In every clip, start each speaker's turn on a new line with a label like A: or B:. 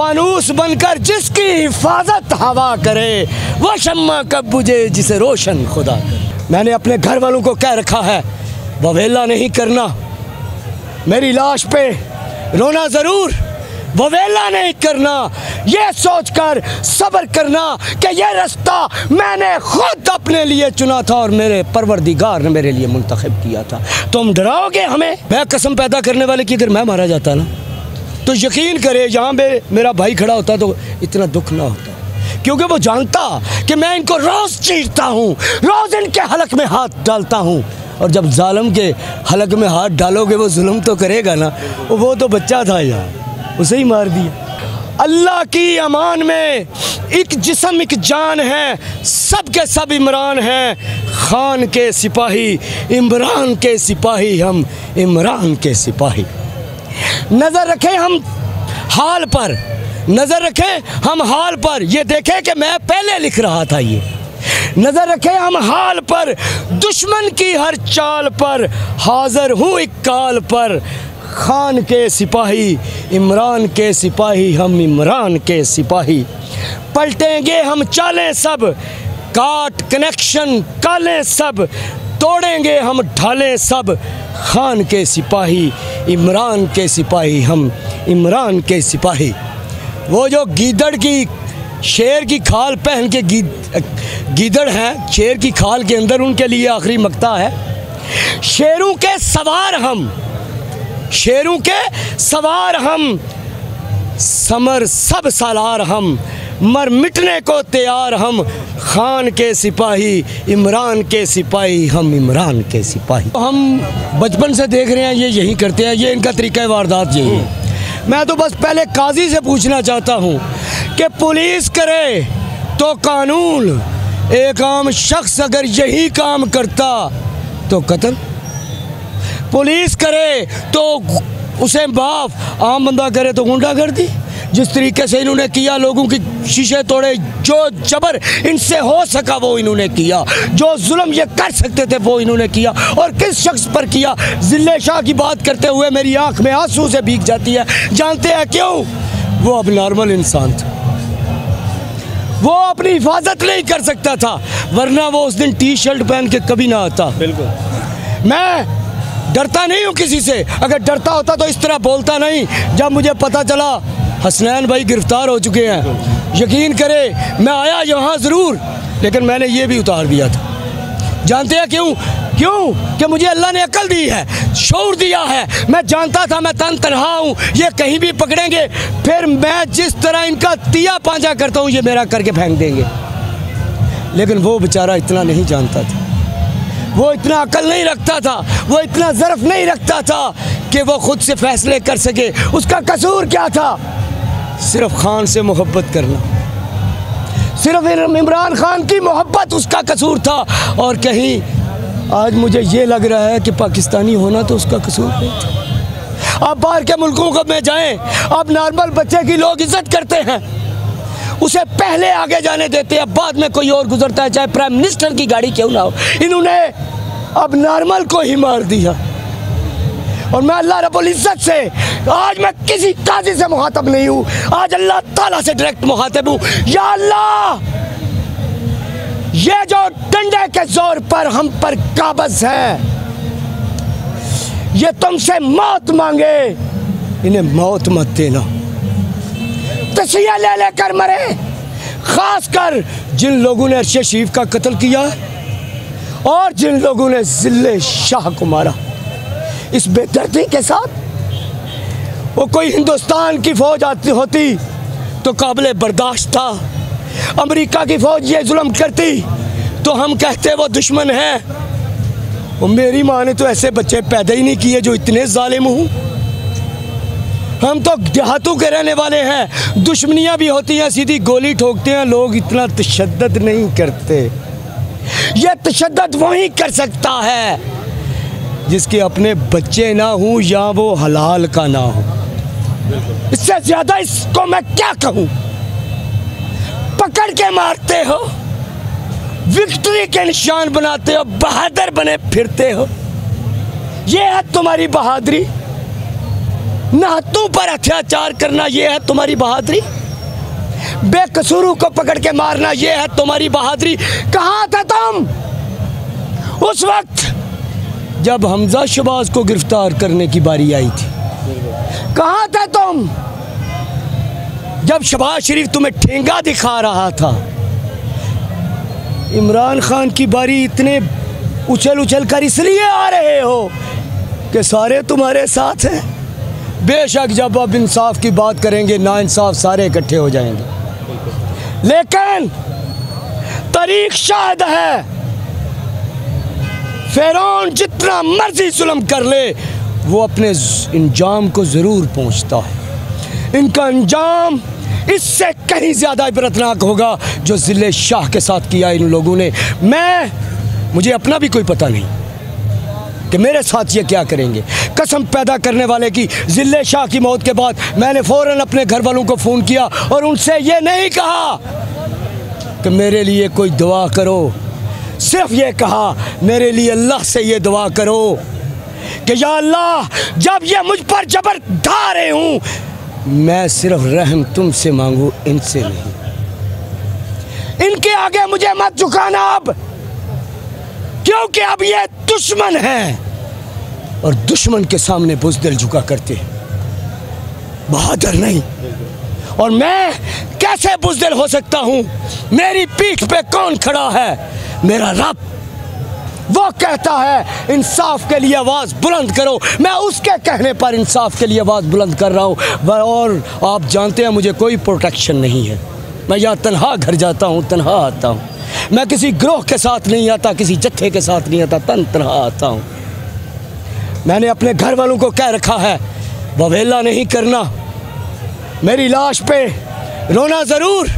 A: फानूस बनकर जिसकी हिफाजत हवा करे, वो शम्मा कब बुझे जिसे रोशन खुदा करे। मैंने अपने घर वालों को कह रखा है ववेला नहीं करना, मेरी लाश पे रोना ज़रूर, ववेला नहीं करना, ये सोचकर सब्र करना कि ये रास्ता मैंने खुद अपने लिए चुना था और मेरे परवरदिगार ने मेरे लिए मुंतखब किया था। तुम डराओगे हमें? मैं कसम पैदा करने वाले की, अगर मैं मारा जाता ना तो यकीन करे यहाँ मेरा भाई खड़ा होता तो इतना दुख ना होता, क्योंकि वो जानता कि मैं इनको रोज़ चीरता हूँ, रोज़ इनके हलक में हाथ डालता हूँ। और जब जालिम के हलक में हाथ डालोगे वो जुल्म तो करेगा ना, वो तो बच्चा था यार, उसे ही मार दिया। अल्लाह की अमान में एक जिस्म एक जान है, सब के सब इमरान हैं, खान के सिपाही इमरान के सिपाही, हम इमरान के सिपाही। नज़र रखें हम हाल पर, नज़र रखें हम हाल पर, ये देखें कि मैं पहले लिख रहा था ये। नज़र रखें हम हाल पर, दुश्मन की हर चाल पर, हाज़िर हूँ एक काल पर, खान के सिपाही इमरान के सिपाही, हम इमरान के सिपाही। पलटेंगे हम चालें सब, काट कनेक्शन कालें सब, तोड़ेंगे हम ढालें सब, खान के सिपाही इमरान के सिपाही, हम इमरान के सिपाही। वो जो गीदड़ की शेर की खाल पहन के गीदड़ हैं, शेर की खाल के अंदर उनके लिए आखिरी मक्ता है। शेरों के सवार हम, शेरों के सवार हम, समर सब सालार हम, मर मिटने को तैयार हम, खान के सिपाही इमरान के सिपाही, हम इमरान के सिपाही। हम बचपन से देख रहे हैं ये यही करते हैं, ये इनका तरीका वारदात यही है। मैं तो बस पहले काजी से पूछना चाहता हूँ कि पुलिस करे तो कानून, एक आम शख्स अगर यही काम करता तो कत्ल, पुलिस करे तो उसे माफ, आम बंदा करे तो गुंडागर्दी। जिस तरीके से इन्होंने किया, लोगों की शीशे तोड़े, जो जबर इनसे हो सका वो इन्होंने किया, जो जुल्म ये कर सकते थे वो इन्होंने किया। और किस शख्स पर किया? जिले शाह की बात करते हुए मेरी आंख में आंसू से भीग जाती है। जानते हैं क्यों? वो अब नॉर्मल इंसान था, वो अपनी हिफाजत नहीं कर सकता था, वरना वो उस दिन टी शर्ट पहन के कभी ना आता। बिल्कुल, मैं डरता नहीं हूँ किसी से, अगर डरता होता तो इस तरह बोलता नहीं। जब मुझे पता चला हसनैन भाई गिरफ्तार हो चुके हैं, यकीन करें मैं आया यहाँ ज़रूर, लेकिन मैंने ये भी उतार दिया था। जानते हैं क्यों? क्यों कि मुझे अल्लाह ने अकल दी है, शऊर दिया है। मैं जानता था मैं तन्हा हूँ, ये कहीं भी पकड़ेंगे, फिर मैं जिस तरह इनका तिया पांजा करता हूँ ये मेरा करके फेंक देंगे। लेकिन वो बेचारा इतना नहीं जानता था, वो इतना अकल नहीं रखता था, वो इतना ज़र्फ नहीं रखता था कि वो खुद से फैसले कर सके। उसका कसूर क्या था? सिर्फ खान से मोहब्बत करना, सिर्फ इमरान खान की मोहब्बत उसका कसूर था। और कहीं आज मुझे ये लग रहा है कि पाकिस्तानी होना तो उसका कसूर नहीं था। अब बाहर के मुल्कों को में जाएं, अब नॉर्मल बच्चे की लोग इज्जत करते हैं, उसे पहले आगे जाने देते हैं, बाद में कोई और गुजरता है, चाहे प्राइम मिनिस्टर की गाड़ी क्यों ना हो। इन्होंने अब नॉर्मल को ही मार दिया। और मैं अल्लाह रब्बुल इज़्ज़त से, आज मैं किसी काजी से मुखातब नहीं हूँ, आज अल्लाह ताला से डायरेक्ट मुखातब हूँ। या अल्लाह, ये जो डंडे के जोर पर हम पर काबज़ है, ये तुमसे मौत मांगे, इन्हें मौत मत देना। तसिया ले लेकर मरे, खासकर जिन लोगों ने अर्शद शरीफ का कत्ल किया और जिन लोगों ने जिले शाह को मारा इस बेदर्दी के साथ। वो कोई हिंदुस्तान की फौज आती होती तो काबिल बर्दाश्त था, अमेरिका की फौज ये जुल्म करती तो हम कहते वो दुश्मन है। वो मेरी माँ ने तो ऐसे बच्चे पैदा ही नहीं किए जो इतने जालिम हूँ। हम तो देहातों के रहने वाले हैं, दुश्मनियाँ भी होती हैं, सीधी गोली ठोकते हैं लोग, इतना तशद्दुद नहीं करते। ये तशद्दुद वही कर सकता है जिसके अपने बच्चे ना हों या वो हलाल का ना हो। इससे ज्यादा इसको मैं क्या कहूँ? पकड़ के मारते हो, विक्ट्री के निशान बनाते हो, बहादुर बने फिरते हो, ये है तुम्हारी बहादुरी। नातों पर अत्याचार करना ये है तुम्हारी बहादुरी? बेकसूरों को पकड़ के मारना ये है तुम्हारी बहादुरी? कहाँ थे तुम उस वक्त जब हमजा शहबाज को गिरफ्तार करने की बारी आई थी? कहाँ थे तुम जब शहबाज शरीफ तुम्हें ठेंगा दिखा रहा था? इमरान खान की बारी इतने उछल उछल कर इसलिए आ रहे हो कि सारे तुम्हारे साथ हैं। बेशक जब अब इंसाफ की बात करेंगे ना इंसाफ सारे इकट्ठे हो जाएंगे, लेकिन तारीख शाहिद है फिरौन जितना मर्जी जुल्म कर ले वो अपने अंजाम को ज़रूर पहुंचता है। इनका अंजाम इससे कहीं ज़्यादा इबरतनाक होगा जो ज़िले शाह के साथ किया इन लोगों ने। मुझे अपना भी कोई पता नहीं कि मेरे साथ ये क्या करेंगे। कसम पैदा करने वाले की, ज़िले शाह की मौत के बाद मैंने फ़ौरन अपने घर वालों को फ़ोन किया और उनसे ये नहीं कहा कि मेरे लिए कोई दुआ करो, सिर्फ ये कहा मेरे लिए अल्लाह से ये दुआ करो कि या अल्लाह जब ये मुझ पर जबर ढा रहे हूँ मैं सिर्फ रहम तुमसे मांगू, इनसे नहीं। इनके आगे मुझे मत झुकाना अब, क्योंकि अब ये दुश्मन हैं और दुश्मन के सामने बुज़दिल झुका करते हैं, बहादुर नहीं। और मैं कैसे बुज़दिल हो सकता हूँ? मेरी पीठ पे कौन खड़ा है? मेरा रब। वो कहता है इंसाफ के लिए आवाज़ बुलंद करो, मैं उसके कहने पर इंसाफ के लिए आवाज़ बुलंद कर रहा हूँ। और आप जानते हैं मुझे कोई प्रोटेक्शन नहीं है। मैं यहाँ तन्हा घर जाता हूँ, तन्हा आता हूँ। मैं किसी ग्रोह के साथ नहीं आता, किसी जत्थे के साथ नहीं आता, तन्हा आता हूँ। मैंने अपने घर वालों को कह रखा है ववेला नहीं करना, मेरी लाश पे रोना ज़रूर,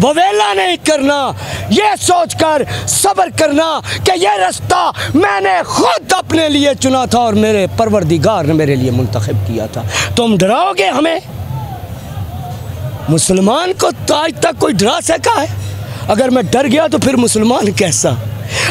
A: ववेला नहीं करना, ये सोचकर सब्र करना कि ये रास्ता मैंने खुद अपने लिए चुना था और मेरे परवरदिगार ने मेरे लिए मुंतखब किया था। तुम डराओगे हमें? मुसलमान को तो आज तक कोई डरा सका है? अगर मैं डर गया तो फिर मुसलमान कैसा?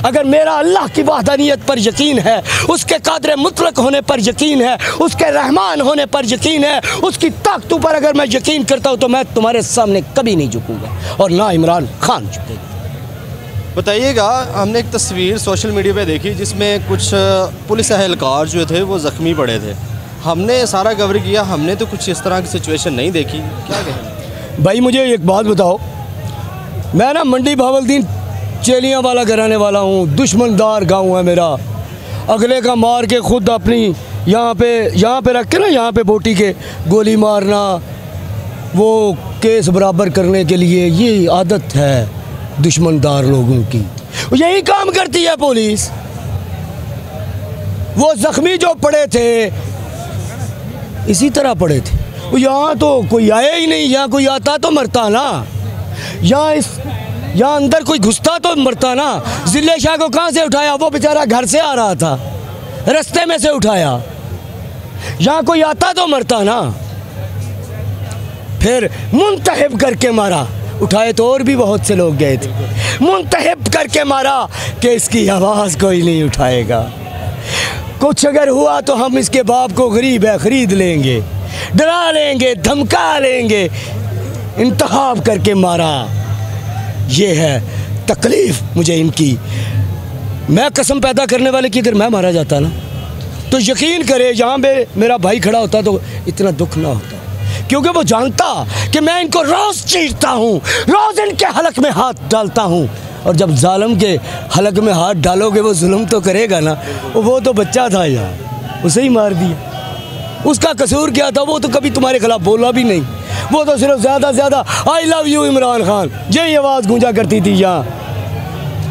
A: अगर मेरा अल्लाह की वहदानियत पर यकीन है, उसके कादर मुतलक होने पर यकीन है, उसके रहमान होने पर यकीन है, उसकी ताकतों पर अगर मैं यकीन करता हूँ तो मैं तुम्हारे सामने कभी नहीं झुकूंगा और ना इमरान खान झुकेगा।
B: बताइएगा, हमने एक तस्वीर सोशल मीडिया पे देखी जिसमें कुछ पुलिस एहलकार जो थे वो ज़ख्मी पड़े थे। हमने सारा कवर किया, हमने तो कुछ इस तरह की सिचुएशन नहीं देखी। क्या कहें
A: भाई? मुझे एक बात बताओ, मैं ना मंडी भावलदीन चेलियाँ वाला घराने वाला हूँ, दुश्मनदार गांव है मेरा। अगले का मार के खुद अपनी यहाँ पे रख के ना, यहाँ पे बोटी के गोली मारना, वो केस बराबर करने के लिए, ये आदत है दुश्मनदार लोगों की। यही काम करती है पुलिस। वो जख्मी जो पड़े थे इसी तरह पड़े थे। यहाँ तो कोई आया ही नहीं, यहाँ कोई आता तो मरता ना, यहाँ अंदर कोई घुसता तो मरता ना। ज़िले शाह को कहाँ से उठाया? वो बेचारा घर से आ रहा था, रास्ते में से उठाया। यहाँ कोई आता तो मरता ना, फिर मुंतहिब करके मारा। उठाए तो और भी बहुत से लोग गए थे, मुंतहिब करके मारा कि इसकी आवाज़ कोई नहीं उठाएगा। कुछ अगर हुआ तो हम इसके बाप को गरीब है ख़रीद लेंगे, डरा लेंगे, धमका लेंगे। इंतखाब करके मारा, ये है तकलीफ़ मुझे इनकी। मैं कसम पैदा करने वाले की अगर मैं मारा जाता ना तो यकीन करे यहाँ पे मेरा भाई खड़ा होता तो इतना दुख ना होता, क्योंकि वो जानता कि मैं इनको रोज़ चीरता हूँ, रोज़ इनके हलक में हाथ डालता हूँ। और जब जालिम के हलक में हाथ डालोगे वो जुल्म तो करेगा ना। वो तो बच्चा था यार, उसे ही मार दिया। उसका कसूर क्या था? वो तो कभी तुम्हारे खिलाफ बोला भी नहीं। वो तो सिर्फ ज़्यादा से ज़्यादा I love you Imran Khan यही आवाज़ गूंजा करती थी। यहाँ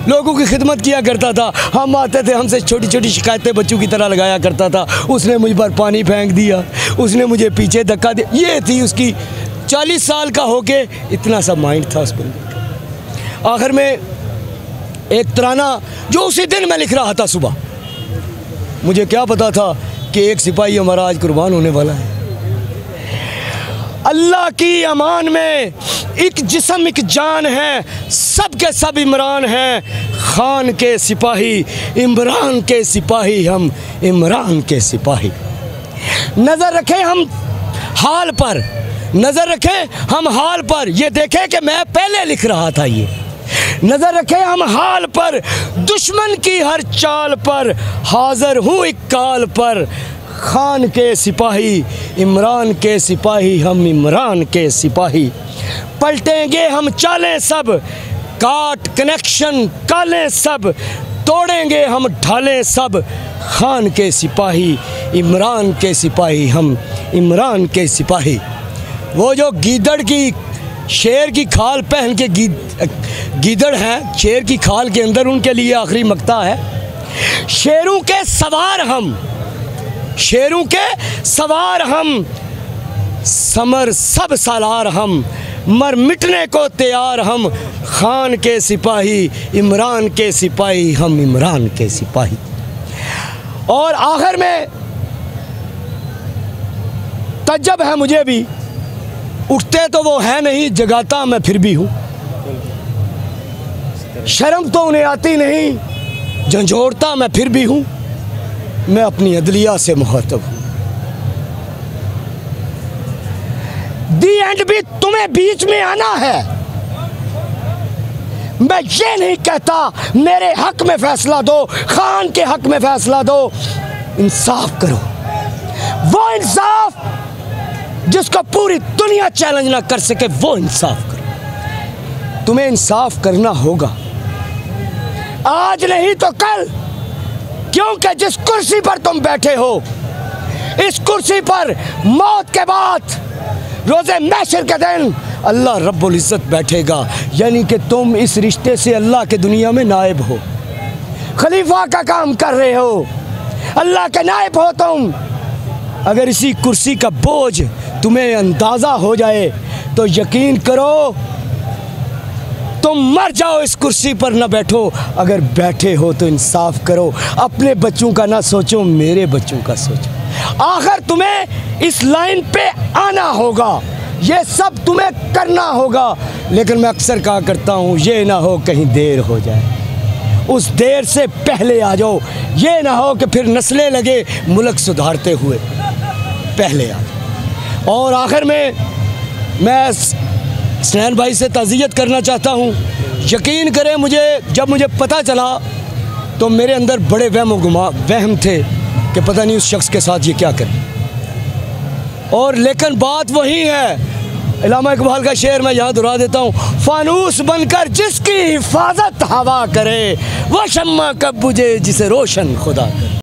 A: लोगों की खिदमत किया करता था। हम आते थे, हमसे छोटी छोटी शिकायतें बच्चों की तरह लगाया करता था। उसने मुझ पर पानी फेंक दिया, उसने मुझे पीछे धक्का दिया। ये थी उसकी 40 साल का होके इतना सा माइंड था उस बंदे। आखिर में एक तराना जो उसी दिन मैं लिख रहा था सुबह, मुझे क्या पता था कि एक सिपाही हमारा आज कुर्बान होने वाला है। अल्लाह की अमान में एक जिस्म एक जान है, सब के सब इमरान हैं। खान के सिपाही, इमरान के सिपाही, हम इमरान के सिपाही। नज़र रखें हम हाल पर नज़र रखें हम हाल पर, ये देखें कि मैं पहले लिख रहा था। ये नज़र रखें हम हाल पर, दुश्मन की हर चाल पर, हाज़िर हूँ एक काल पर। खान के सिपाही इमरान के सिपाही, हम इमरान के सिपाही। पलटेंगे हम चालें सब, काट कनेक्शन कालें सब, तोड़ेंगे हम ढालें सब। खान के सिपाही इमरान के सिपाही, हम इमरान के सिपाही। वो जो गीदड़ की शेर की खाल पहन के गीदड़ हैं, शेर की खाल के अंदर उनके लिए आखिरी मक्ता है। शेरों के सवार हम, शेरों के सवार हम, समर सब सालार हम, मर मिटने को तैयार हम। खान के सिपाही इमरान के सिपाही, हम इमरान के सिपाही। और आखिर में तज्जब है मुझे भी, उठते तो वो है नहीं, जगाता मैं फिर भी हूँ। शर्म तो उन्हें आती नहीं, झंझोड़ता मैं फिर भी हूँ। मैं अपनी अदलिया से मुखातब हूँ। दी एंड भी तुम्हें बीच में आना है। मैं ये नहीं कहता मेरे हक में फैसला दो, खान के हक में फैसला दो। इंसाफ करो, वो इंसाफ जिसको पूरी दुनिया चैलेंज ना कर सके, वो इंसाफ करो। तुम्हें इंसाफ करना होगा, आज नहीं तो कल, क्योंकि जिस कुर्सी पर तुम बैठे हो, इस कुर्सी पर मौत के बाद रोज़े महशर के दिन अल्लाह रब्बुल इज़्ज़त बैठेगा। यानी कि तुम इस रिश्ते से अल्लाह के दुनिया में नायब हो, खलीफा का काम कर रहे हो, अल्लाह के नायब हो तुम। अगर इसी कुर्सी का बोझ तुम्हें अंदाज़ा हो जाए तो यकीन करो तुम मर जाओ, इस कुर्सी पर ना बैठो। अगर बैठे हो तो इंसाफ करो, अपने बच्चों का ना सोचो, मेरे बच्चों का सोचो। आखिर तुम्हें इस लाइन पे आना होगा, ये सब तुम्हें करना होगा। लेकिन मैं अक्सर कहा करता हूँ, ये ना हो कहीं देर हो जाए, उस देर से पहले आ जाओ। ये ना हो कि फिर नस्लें लगे मुल्क सुधारते हुए, पहले आ जाओ। और आखिर में मैं स्नैन भाई से ताज़ियत करना चाहता हूँ। यकीन करें, जब मुझे पता चला तो मेरे अंदर बड़े वहम थे कि पता नहीं उस शख्स के साथ ये क्या करें। और लेकिन बात वही है, इलामा इकबाल का शेर मैं यहाँ दोहरा देता हूँ, फानूस बनकर जिसकी हिफाजत हवा करे, वह शम्मा कब बुझे जिसे रोशन खुदा करे।